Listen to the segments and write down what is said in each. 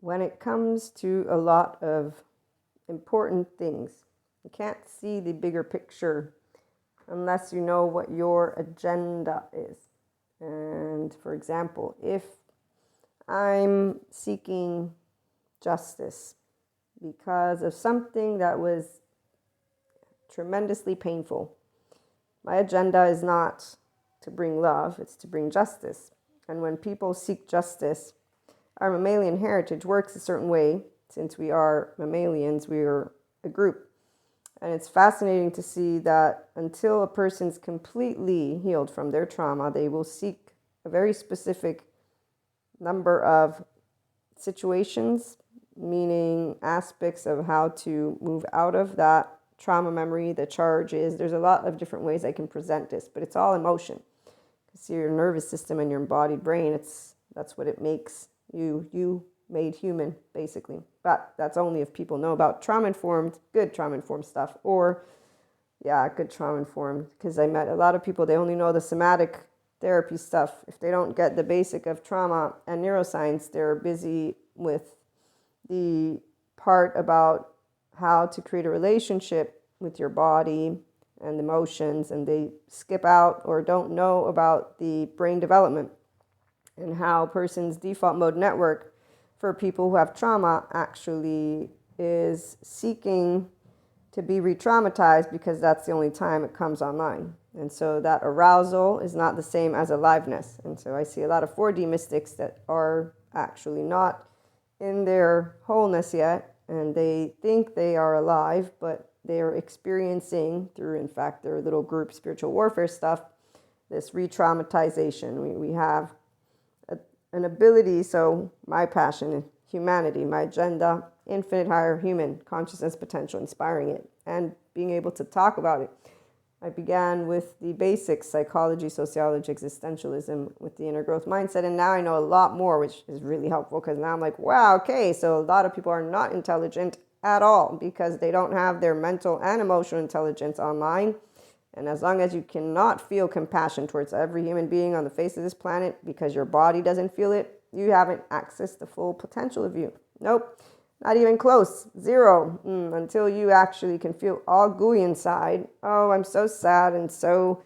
when it comes to a lot of important things, you can't see the bigger picture unless you know what your agenda is. And for example, if I'm seeking justice because of something that was tremendously painful, my agenda is not to bring love, it's to bring justice. And when people seek justice, our mammalian heritage works a certain way. Since we are mammalians, we are a group. And it's fascinating to see that until a person's completely healed from their trauma, they will seek a very specific number of situations, meaning aspects of how to move out of that trauma memory, the charges. There's a lot of different ways I can present this, but it's all emotion. Because your nervous system and your embodied brain, that's what it makes you made human, basically. But that's only if people know about trauma-informed, good trauma-informed stuff, or good trauma-informed. Because I met a lot of people, they only know the somatic therapy stuff. If they don't get the basic of trauma and neuroscience, they're busy with the part about how to create a relationship with your body and emotions, and they skip out or don't know about the brain development and how a person's default mode network for people who have trauma actually is seeking to be re-traumatized because that's the only time it comes online. And so that arousal is not the same as aliveness. And so I see a lot of 4D mystics that are actually not in their wholeness yet, and they think they are alive, but they're experiencing through, in fact, their little group spiritual warfare stuff, this re-traumatization. We have an ability, so my passion, humanity, my agenda, infinite higher human consciousness potential, inspiring it, and being able to talk about it. I began with the basics, psychology, sociology, existentialism, with the inner growth mindset, and now I know a lot more, which is really helpful because now I'm like, wow, okay, so a lot of people are not intelligent at all because they don't have their mental and emotional intelligence online. And as long as you cannot feel compassion towards every human being on the face of this planet because your body doesn't feel it, you haven't accessed the full potential of you. Nope, not even close. Zero. Until you actually can feel all gooey inside. Oh, I'm so sad and so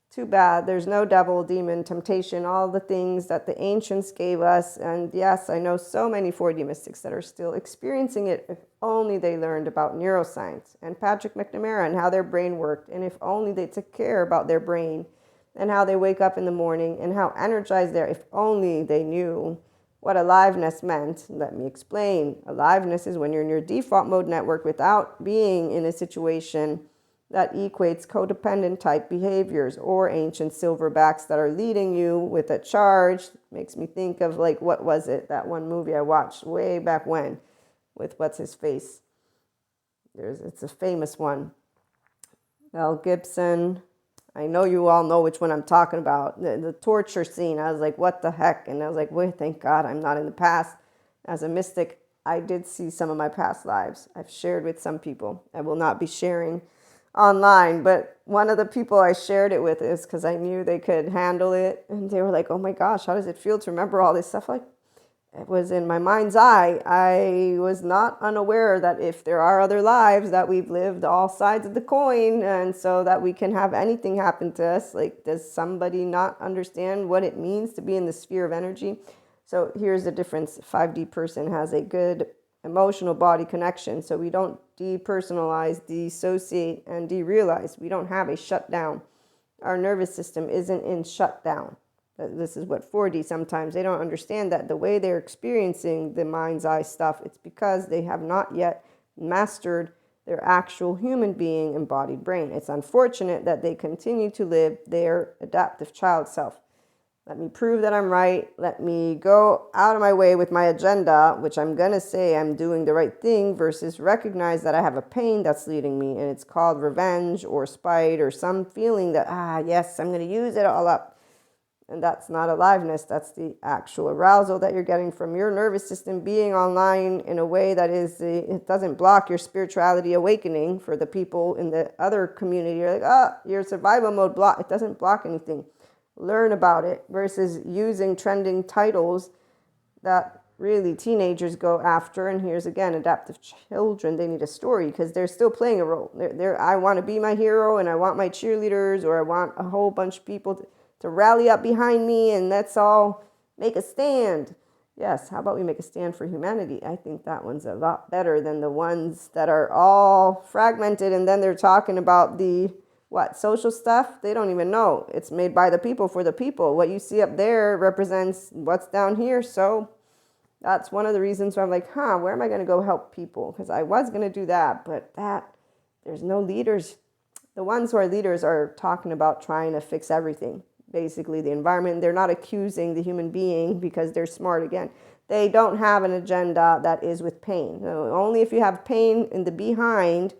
too bad. There's no devil, demon, temptation, all the things that the ancients gave us. And yes, I know so many 4D mystics that are still experiencing it. If only they learned about neuroscience and Patrick McNamara and how their brain worked. And if only they took care about their brain and how they wake up in the morning and how energized they are. If only they knew what aliveness meant. Let me explain. Aliveness is when you're in your default mode network without being in a situation that equates codependent type behaviors or ancient silverbacks that are leading you with a charge. Makes me think of, like, what was it? That one movie I watched way back when with what's his face? It's a famous one. Mel Gibson. I know you all know which one I'm talking about. The torture scene. I was like, what the heck? And I was like, wait, thank God I'm not in the past. As a mystic, I did see some of my past lives. I've shared with some people. I will not be sharing online, but one of the people I shared it with is because I knew they could handle it. And they were like, oh my gosh, how does it feel to remember all this stuff? Like, it was in my mind's eye. I was not unaware that if there are other lives, that we've lived all sides of the coin, and so that we can have anything happen to us. Like, does somebody not understand what it means to be in the sphere of energy? So here's the difference. 5D person has a good emotional body connection, so we don't depersonalize, dissociate, and derealize. We don't have a shutdown. Our nervous system isn't in shutdown. This is what 4D sometimes, they don't understand that the way they're experiencing the mind's eye stuff, it's because they have not yet mastered their actual human being embodied brain. It's unfortunate that they continue to live their adaptive child self. Let me prove that I'm right. Let me go out of my way with my agenda, which I'm going to say I'm doing the right thing, versus recognize that I have a pain that's leading me, and it's called revenge or spite or some feeling that, yes, I'm going to use it all up. And that's not aliveness. That's the actual arousal that you're getting from your nervous system being online in a way that it doesn't block your spirituality awakening. For the people in the other community, you're like, your survival mode block. It doesn't block anything. Learn about it versus using trending titles that really teenagers go after. And here's again, adaptive children, they need a story because they're still playing a role. I want to be my hero, and I want my cheerleaders, or I want a whole bunch of people to rally up behind me, and let's all make a stand. Yes, how about we make a stand for humanity? I think that one's a lot better than the ones that are all fragmented, and then they're talking about the social stuff. They don't even know it's made by the people for the people. What you see up there represents what's down here. So that's one of the reasons why I'm like, where am I going to go help people? Because I was going to do that, but there's no leaders. The ones who are leaders are talking about trying to fix everything. Basically, the environment. They're not accusing the human being because they're smart again. They don't have an agenda that is with pain. So only if you have pain in the behind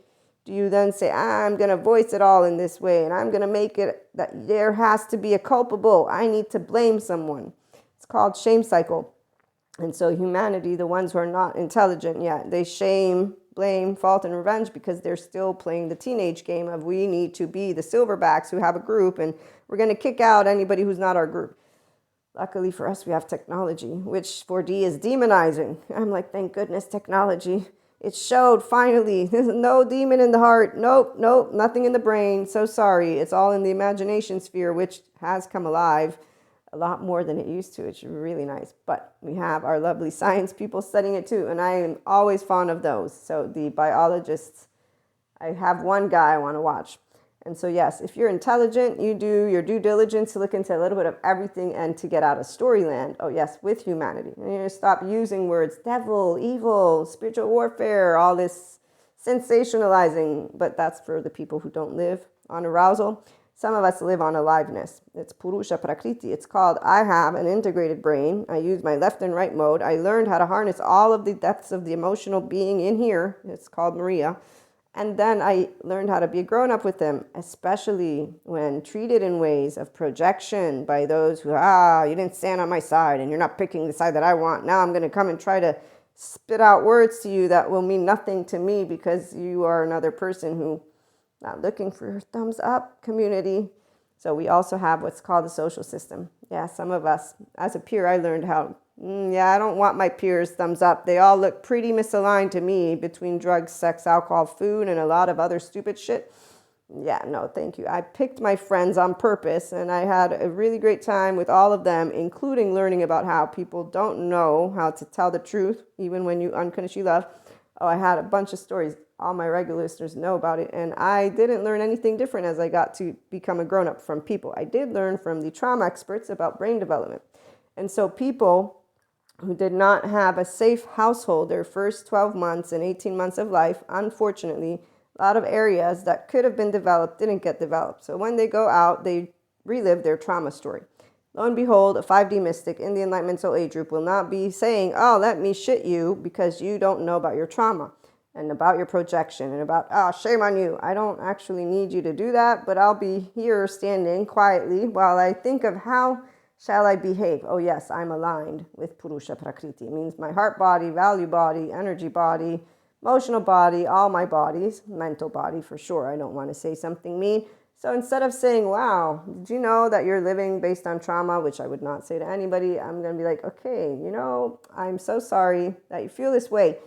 do you then say, I'm going to voice it all in this way, and I'm going to make it that there has to be a culpable. I need to blame someone. It's called shame cycle. And so humanity, the ones who are not intelligent yet, they shame, blame, fault, and revenge because they're still playing the teenage game of we need to be the silverbacks who have a group, and we're going to kick out anybody who's not our group. Luckily for us, we have technology, which 4D is demonizing. I'm like, thank goodness, technology. It showed finally, there's no demon in the heart. Nope, nothing in the brain. So sorry. It's all in the imagination sphere, which has come alive a lot more than it used to. It's really nice. But we have our lovely science people studying it too. And I am always fond of those. So the biologists, I have one guy I want to watch. And so, yes, if you're intelligent, you do your due diligence to look into a little bit of everything and to get out of storyland. Oh, yes, with humanity. And you stop using words devil, evil, spiritual warfare, all this sensationalizing. But that's for the people who don't live on arousal. Some of us live on aliveness. It's Purusha Prakriti. It's called I have an integrated brain. I use my left and right mode. I learned how to harness all of the depths of the emotional being in here. It's called Maria. And then I learned how to be a grown-up with them, especially when treated in ways of projection by those who, you didn't stand on my side and you're not picking the side that I want. Now I'm going to come and try to spit out words to you that will mean nothing to me because you are another person who not looking for your thumbs up community. So we also have what's called the social system. Yeah, some of us, as a peer, I learned how I don't want my peers' thumbs up. They all look pretty misaligned to me between drugs, sex, alcohol, food, and a lot of other stupid shit. Yeah, no, thank you. I picked my friends on purpose, and I had a really great time with all of them, including learning about how people don't know how to tell the truth, even when you unconditionally love. Oh, I had a bunch of stories. All my regular listeners know about it, and I didn't learn anything different as I got to become a grown-up from people. I did learn from the trauma experts about brain development. And so people who did not have a safe household their first 12 months and 18 months of life, unfortunately, a lot of areas that could have been developed didn't get developed. So when they go out, they relive their trauma story. Lo and behold, a 5D mystic in the Enlightenment Soul Age group will not be saying, let me shit you because you don't know about your trauma and about your projection and about, shame on you. I don't actually need you to do that, but I'll be here standing quietly while I think of how shall I behave? Oh, yes, I'm aligned with Purusha Prakriti. It means my heart body, value body, energy body, emotional body, all my bodies, mental body for sure. I don't want to say something mean. So instead of saying, wow, did you know that you're living based on trauma, which I would not say to anybody, I'm going to be like, okay, I'm so sorry that you feel this way.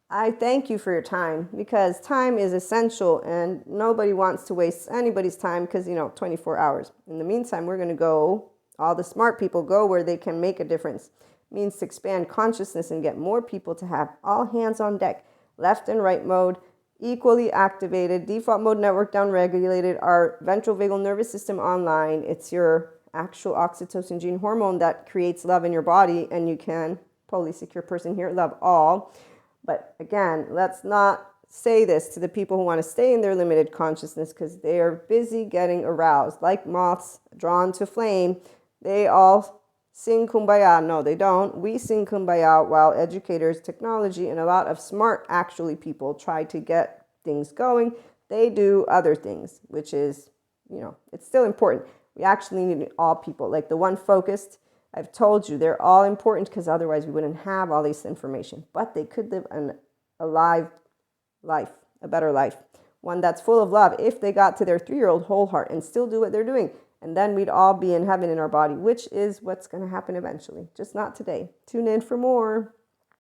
I thank you for your time because time is essential and nobody wants to waste anybody's time because, 24 hours. In the meantime, we're going to go, all the smart people go where they can make a difference. It means to expand consciousness and get more people to have all hands on deck, left and right mode, equally activated, default mode network down-regulated, our ventral vagal nervous system online. It's your actual oxytocin gene hormone that creates love in your body, and you can, polysecure person here, love all. But again, let's not say this to the people who want to stay in their limited consciousness because they are busy getting aroused. Like moths drawn to flame, they all sing Kumbaya. No, they don't. We sing Kumbaya while educators, technology, and a lot of smart, actually, people try to get things going. They do other things, which is, it's still important. We actually need all people. Like the one focused, I've told you, they're all important because otherwise we wouldn't have all this information. But they could live an alive life, a better life, one that's full of love if they got to their 3-year-old whole heart and still do what they're doing. And then we'd all be in heaven in our body, which is what's going to happen eventually, just not today. Tune in for more.